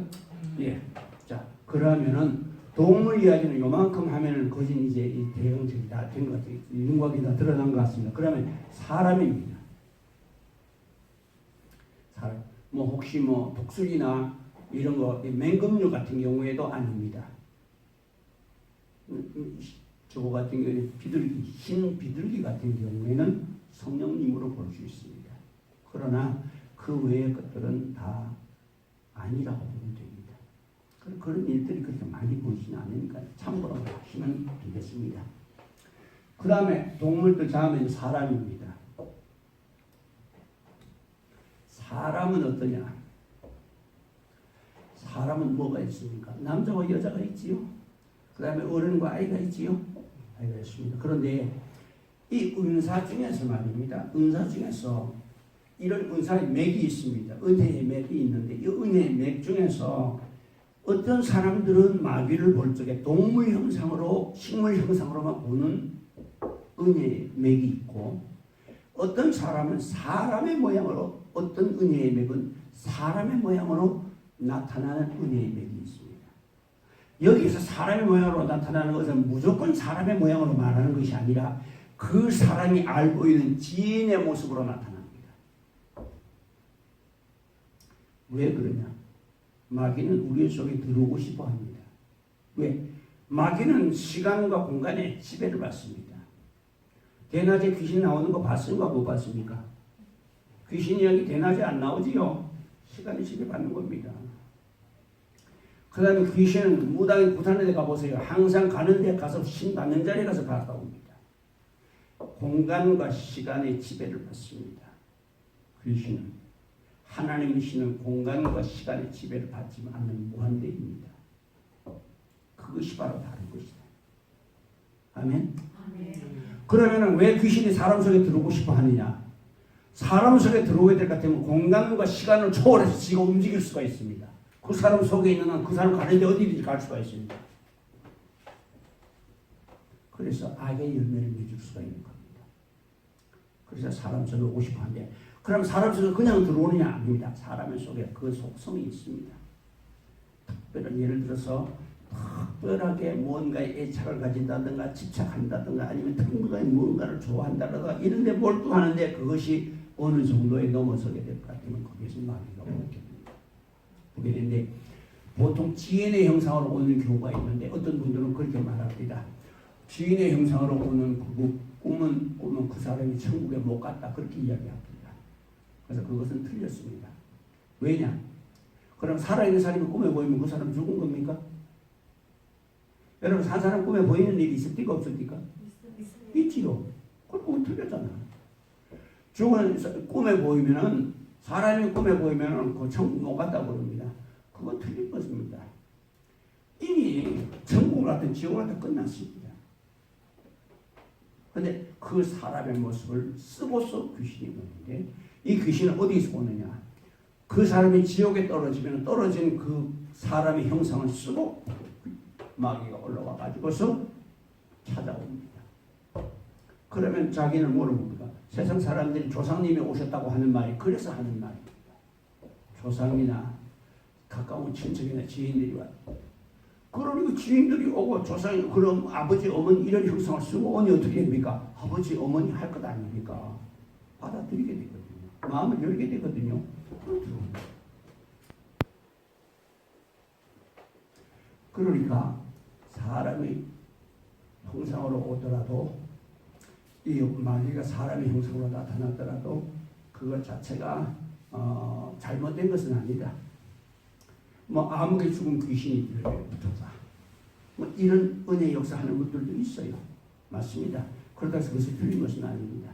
예. 자, 그러면은 동물 이야기는 요만큼 하면은 거진 이제 이 대응책이 다 된 것 같아요. 윤곽이 다 드러난 것 같습니다. 그러면 사람입니다. 사람. 뭐 혹시 뭐 독수리나 이런 거 맹금류 같은 경우에도 아닙니다. 저거 같은 경우에 비둘기, 흰 비둘기 같은 경우에는 성령님으로 볼 수 있습니다. 그러나 그 외의 것들은 다 아니라고 보면 됩니다. 그런 일들이 그렇게 많이 보이지는 않으니까 참고로 하시면 되겠습니다. 그 다음에 동물들 다음에는 사람입니다. 사람은 어떠냐? 사람은 뭐가 있습니까? 남자와 여자가 있지요. 그 다음에 어른과 아이가 있지요. 아이가 있습니다. 그런데 이 은사 중에서 말입니다. 은사 중에서 이런 은사의 맥이 있습니다. 은혜의 맥이 있는데 이 은혜의 맥 중에서 어떤 사람들은 마귀를 볼 적에 동물 형상으로 식물 형상으로만 보는 은혜의 맥이 있고 어떤 사람은 사람의 모양으로 어떤 은혜의 맥은 사람의 모양으로 나타나는 은혜의 맥이 있습니다. 여기서 사람의 모양으로 나타나는 것은 무조건 사람의 모양으로 말하는 것이 아니라 그 사람이 알고 있는 지인의 모습으로 나타납니다. 왜 그러냐? 마귀는 우리 속에 들어오고 싶어 합니다. 왜? 마귀는 시간과 공간에 지배를 받습니다. 대낮에 귀신 나오는 거 봤습니까? 못 봤습니까? 귀신이 여기 대낮에 안 나오지요. 시간이 지배받는 겁니다. 그 다음에 귀신은 무당이 부산에 가보세요. 항상 가는 데 가서 신 받는 자리에 가서 갔다 옵니다. 공간과 시간의 지배를 받습니다. 귀신은. 하나님의 신은 공간과 시간의 지배를 받지 않는 무한대입니다. 그것이 바로 다른 것이다. 아멘? 그러면 왜 귀신이 사람 속에 들어오고 싶어 하느냐? 사람 속에 들어오게 될 것 같으면 공간과 시간을 초월해서 지가 움직일 수가 있습니다. 그 사람 속에 있는 한 그 사람 가는데 어디든지 갈 수가 있습니다. 그래서 악의 열매를 맺을 수가 있는 겁니다. 그래서 사람 속에 오고 싶어 하는데 그럼 사람 속에 그냥 들어오느냐? 아닙니다. 사람 속에 그 속성이 있습니다. 특별한 예를 들어서 특별하게 뭔가에 애착을 가진다든가 집착한다든가 아니면 특별하게 뭔가를 좋아한다든가 이런 데 몰두하는데 그것이 어느 정도에 넘어서게 될 것 같으면 거기서 마귀가 보게 되는데 보통 지인의 형상으로 오는 경우가 있는데 어떤 분들은 그렇게 말합니다. 지인의 형상으로 오는 그 꿈은 그 사람이 천국에 못 갔다 그렇게 이야기합니다. 그래서 그것은 틀렸습니다. 왜냐? 그럼 살아있는 사람이 꿈에 보이면 그 사람 죽은 겁니까? 여러분 산 사람 꿈에 보이는 일이 있습니까? 없습니까? 있지요. 그건 틀렸잖아. 죽은 꿈에 보이면은 사람이 꿈에 보이면은 그 천국 못 갔다고 그럽니다. 그건 틀린 것입니다. 이미 천국 같은 지옥 같은 끝났습니다. 그런데 그 사람의 모습을 쓰고서 귀신이 오는데 이 귀신은 어디서 오느냐? 그 사람이 지옥에 떨어지면 떨어진 그 사람의 형상을 쓰고 마귀가 올라와 가지고서 찾아옵니다. 그러면 자기는 뭐를 봅니까? 세상 사람들이 조상님이 오셨다고 하는 말이 그래서 하는 말입니다. 조상이나 가까운 친척이나 지인들이 와요. 그러니까 지인들이 오고 조상이 그럼 아버지 어머니 이런 형상을 쓰고 오니 어떻게 됩니까? 아버지 어머니 할 것 아닙니까? 받아들이게 되거든요. 마음을 열게 되거든요. 그러니까 사람의 형상으로 오더라도 이 마귀가 사람의 형상으로 나타나더라도 그것 자체가 잘못된 것은 아니다. 뭐 아무리 죽은 귀신이 붙어서 뭐 이런 은혜 역사하는 것들도 있어요. 맞습니다. 그렇다고 해서 그것이 틀린 것은 아닙니다.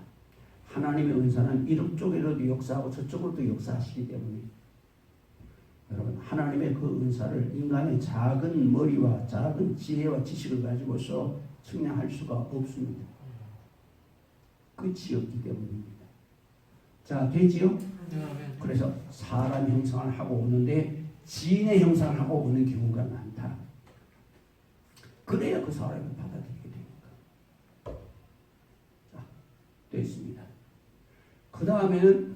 하나님의 은사는 이쪽에도 역사하고 저쪽으로도 역사하시기 때문에 여러분 하나님의 그 은사를 인간의 작은 머리와 작은 지혜와 지식을 가지고서 측량할 수가 없습니다. 끝이 없기 때문입니다. 자, 되지요? 그래서 사람 형상을 하고 오는데 지인의 형상을 하고 오는 경우가 많다. 그래야 그 사람을 받아들이게 됩니다. 자, 됐습니다. 그 다음에는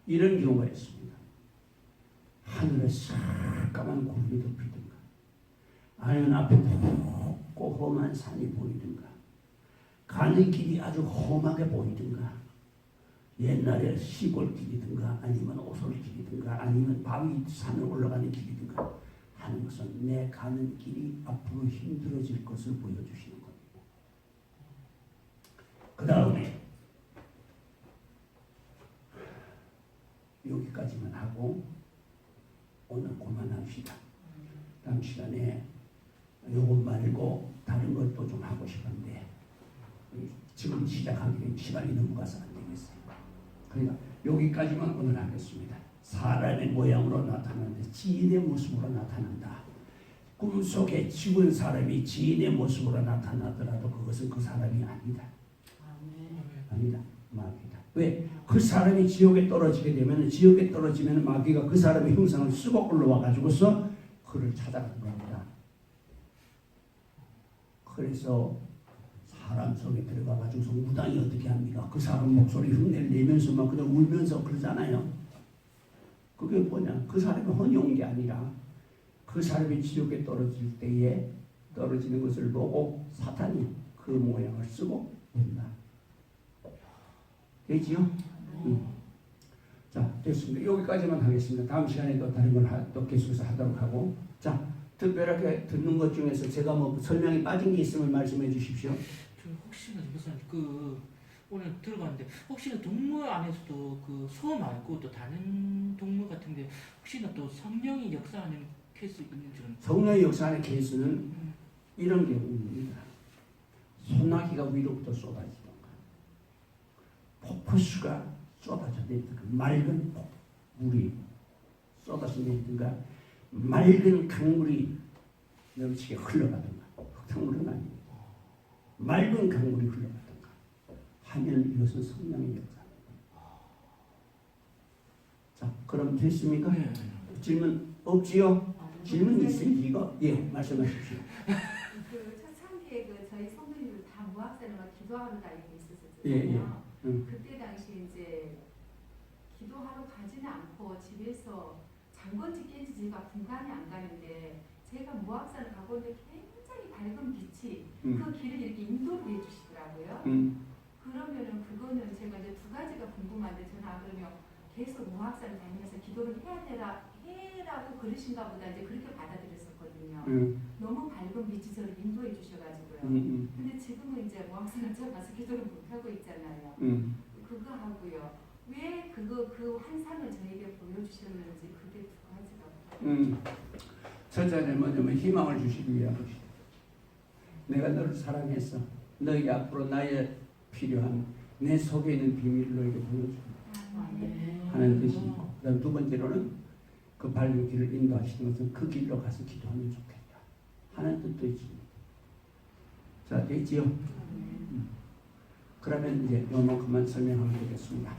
이런 경우가 있습니다. 하늘에 새까만 구름이 덮이든가 아니면 앞에 높고 험한 산이 보이든가 가는 길이 아주 험하게 보이든가 옛날에 시골길이든가 아니면 오솔길이든가 아니면 바위 산을 올라가는 길이든가 하는 것은 내 가는 길이 앞으로 힘들어질 것을 보여주시는 겁니다. 그 다음에 여기까지만 하고 오늘 그만합시다. 다음 시간에 요것 말고 다른 것도 좀 하고 싶은데 지금 시작하기엔 시간이 넘어가서 안 되겠어요. 그러니까 여기까지만 오늘 하겠습니다. 사람의 모양으로 나타나는데 지인의 모습으로 나타난다. 꿈속에 죽은 사람이 지인의 모습으로 나타나더라도 그것은 그 사람이 아니다. 아니다. 마귀다. 왜? 그 사람이 지옥에 떨어지게 되면 지옥에 떨어지면 마귀가 그 사람의 형상을 쓰고 올라와 가지고서 그를 찾아가는 겁니다. 그래서 사람 속에 들어가 가지고서 무당이 어떻게 합니까? 그 사람 목소리 흉내를 내면서 막 그냥 울면서 그러잖아요. 그게 뭐냐? 그 사람이 혼용한 게 아니라 그 사람이 지옥에 떨어질 때에 떨어지는 것을 보고 사탄이 그 모양을 쓰고 온다. 되지요? 자, 됐습니다. 여기까지만 하겠습니다. 다음 시간에 또 다른 걸 또 계속해서 하도록 하고. 자, 특별하게 듣는 것 중에서 제가 뭐 설명이 빠진 게 있으면 말씀해 주십시오. 저 혹시나 목사님 그 오늘 들어봤는데 혹시나 동물 안에서도 그 소 말고 또 다른 동물 같은데 혹시나 또 성령이 역사하는 케이스 있는 줄은 성령의 역사하는 케이스는 이런 경우입니다. 소나기가 위로부터 쏟아지던가 폭포수가 쏟아져 내리던가 맑은 물이 쏟아져 내리던가 맑은 강물이 넘치게 흘러가던가 흙탕물은 아니고 맑은 강물이 흘러가던가 하면 이것은 성령의 역사입니다. 자, 그럼 됐습니까? 네. 질문 없지요? 질문 있으면 이거 말씀하십시오. 그 초창기에 그 저희 성도님들 다 무학생과 기도하러 다니고 있었잖아요. 예. 그때 당시 이제 기도하러 가지는 않고 집에서 장건지 깬지 제가 분간이 안 가는데 제가 무학산을 가고 있는데 굉장히 밝은 빛이 그 길을 이렇게 인도를 해주시더라고요. 그러면은 그거는 제가 이제 두 가지가 궁금한데 저는 안 그러면 계속 무학산을 다니면서 기도를 해라고 그러신가 보다 이제 그렇게 받아들였었거든요. 너무 밝은 빛이 저를 인도해 주셔가지고요. 근데 지금은 이제 무학산을 가서 기도를 못 하고 있잖아요. 그거 하고요. 왜 그 환상을 저에게 보여주셨는지 그게 두 가지가. 첫째는 뭐냐면 희망을 주시기 위함이다. 내가 너를 사랑해서 너에게 앞으로 나의 필요한 내 속에 있는 비밀을 너에게 보여준다 하는 뜻이 있고, 그다음 두 번째로는 그 밝은 길을 인도하시는 것은 그 길로 가서 기도하면 좋겠다 하는 뜻도 있습니다. 자, 됐지요? 그러면 이제 요만큼만 설명하면 되겠습니다.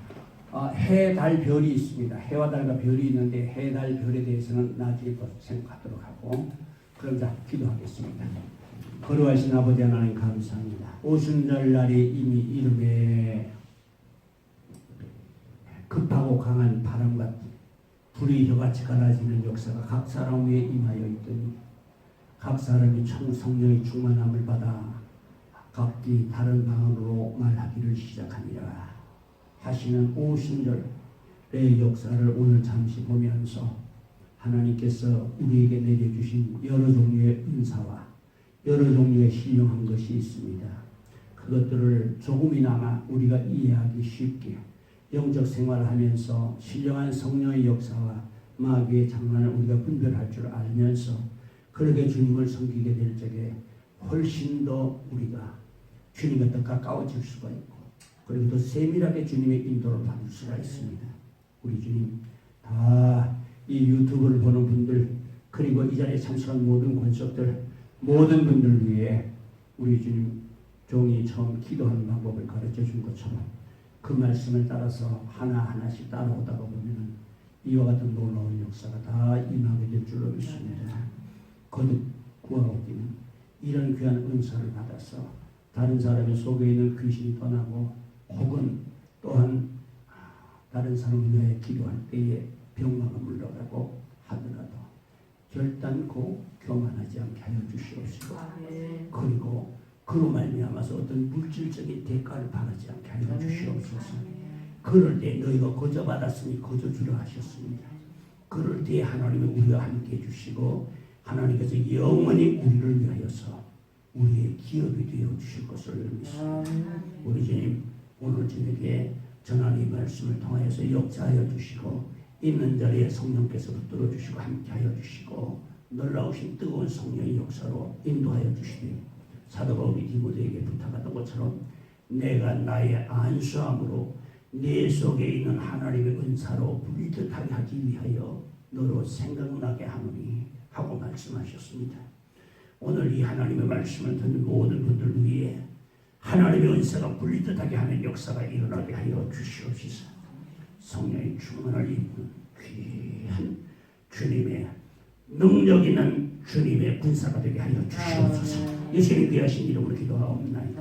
해, 달, 별이 있습니다. 해와 달과 별이 있는데 해, 달, 별에 대해서는 나중에 또 생각하도록 하고, 그럼 자, 기도하겠습니다. 거룩하신 아버지 하나님 감사합니다. 오순절날이 이미 이름에 급하고 강한 바람 같은 불이 혀같이 갈라지는 역사가 각 사람 위에 임하여 있더니 각 사람이 성령의 충만함을 받아 각기 다른 방언으로 말하기를 시작하니라 하시는 오순절의 역사를 오늘 잠시 보면서 하나님께서 우리에게 내려주신 여러 종류의 은사와 여러 종류의 신령한 것이 있습니다. 그것들을 조금이나마 우리가 이해하기 쉽게 영적 생활을 하면서 신령한 성령의 역사와 마귀의 장난을 우리가 분별할 줄 알면서 그렇게 주님을 섬기게 될 적에 훨씬 더 우리가 주님과 더 가까워질 수가 있고, 그리고 더 세밀하게 주님의 인도를 받을 수가 있습니다. 우리 주님, 다 이 유튜브를 보는 분들, 그리고 이 자리에 참석한 모든 권속들, 모든 분들 위해 우리 주님 종이 처음 기도하는 방법을 가르쳐 준 것처럼 그 말씀을 따라서 하나하나씩 따라오다가 보면 이와 같은 놀라운 역사가 다 임하게 될 줄로 믿습니다. 거듭 구하옵기는 이런 귀한 은사를 받아서 다른 사람의 속에 있는 귀신이 떠나고, 혹은 또한 다른 사람을 위해 기도할 때에 병마가 물러가고 하더라도 결단코 교만하지 않게 하여 주시옵시고, 그리고 그로 말미암아서 어떤 물질적인 대가를 바라지 않게 하여 주시옵소서. 그럴 때 너희가 거저 받았으니 거저 주라 하셨습니다. 그럴 때 하나님은 우리와 함께 해주시고 하나님께서 영원히 우리를 위하여서 우리의 기업이 되어 주실 것을 믿습니다. 우리 주님, 오늘 저녁에 전하는 이 말씀을 통하여서 역사하여 주시고 있는 자리에 성령께서 붙들어 주시고 함께하여 주시고 놀라우신 뜨거운 성령의 역사로 인도하여 주시되, 사도 바울이 디모데에게 부탁하던 것처럼 내가 나의 안수함으로 내 속에 있는 하나님의 은사로 불뜻하게 하기 위하여 너로 생각나게 하노니 하고 말씀하셨습니다. 오늘 이 하나님의 말씀을 듣는 모든 분들 위해 하나님의 은사가 불뜻하게 하는 역사가 일어나게 하여 주시옵소서. 성령의 충만을 입는 귀한 주님의 능력 있는 주님의 군사가 되게 하여 주시옵소서. 예수님 귀하신 이름으로 기도하옵나이다.